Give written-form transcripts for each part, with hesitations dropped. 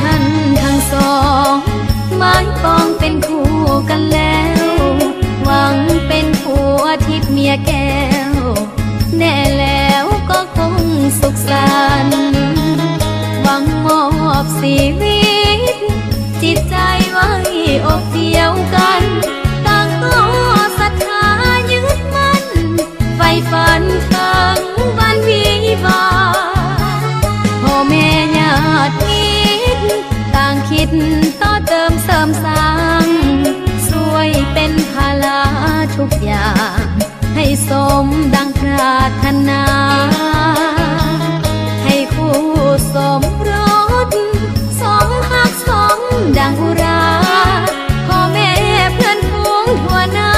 ท่านทั้งสองหมายปองเป็นคู่กันแล้วหวังเป็นผัวทิพย์เมียแก้วแน่แล้วก็คงสุขสันต์หวังมอบชีวิตจิตใจไว้อกเดียวกันต่างก็ศรัทธายึดมั่นไฟฝันถึงวันวิวาพ่อแม่ญาติมิตรต่างคิดต่อเติมเสริมสร้างช่วยเป็นภาระทุกอย่างให้สมดังปรารถนาให้คู่สมรสสมหักสมดังอุราพ่อแม่เพื่อนฝูงทั่วหน้า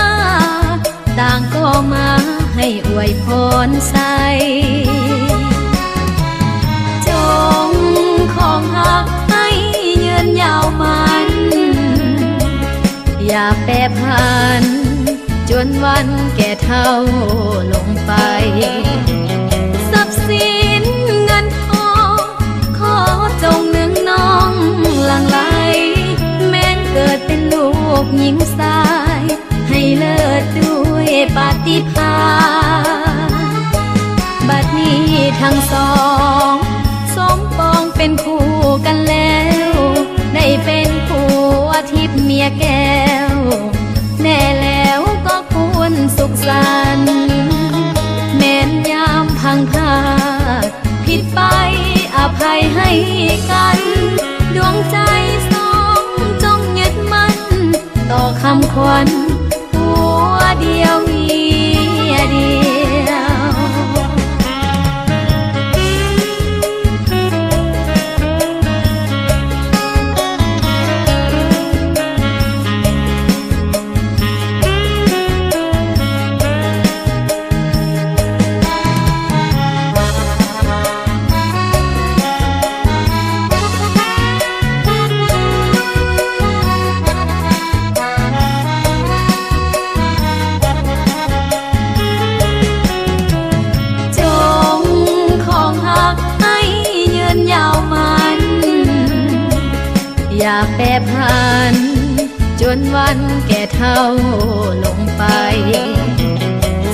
ต่างก็มาให้อวยพรใส่จงของหักให้ยืนยาวมันอย่าแปรผันจนวันแก่เท่าลงไปทรัพย์สินเงินทองขอจงนึงน้องหลั่งไหลแม้นเกิดเป็นลูกหญิงชายให้เลิศด้วยปาฏิภาณบัดนี้ทั้งสองสมปองเป็นคู่กันแล้วได้เป็นผัวทิพย์เมียแก้วแน่แล้วก็ควรสุขสันต์แม้นยามพังพลาดผิดไปอภัยให้กันดวงใจสองจงยึดมั่นต่อคำขวัญหัวเดียวเมียเดียวอย่าแปรผันจนวันแก่เท่าลงไป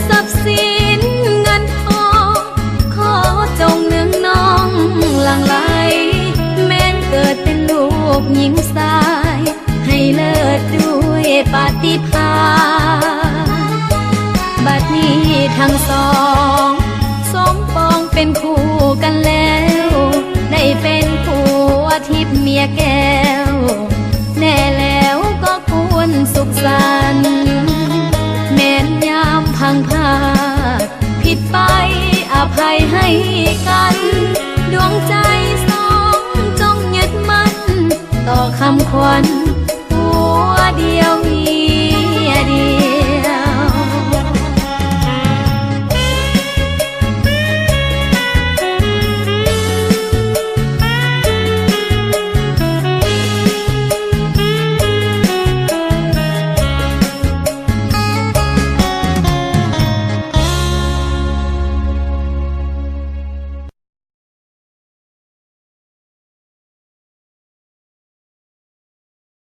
ทรัพย์สินเงินทองขอจงนึงน้องหลั่งไหลแม้นเกิดเป็นลูกหญิงชายให้เลิศด้วยปาฏิภาณบัดนี้ทั้งสองสมปองเป็นคู่กันแล้วได้เป็นผัวทิพย์เมียแก้วแน่แล้วก็ควรสุขสันต์แม้นยามพังพลาดผิดไปอภัยให้กันดวงใจสองจงยึดมั่นต่อคำขวัญหัวเดียวเมียเดียว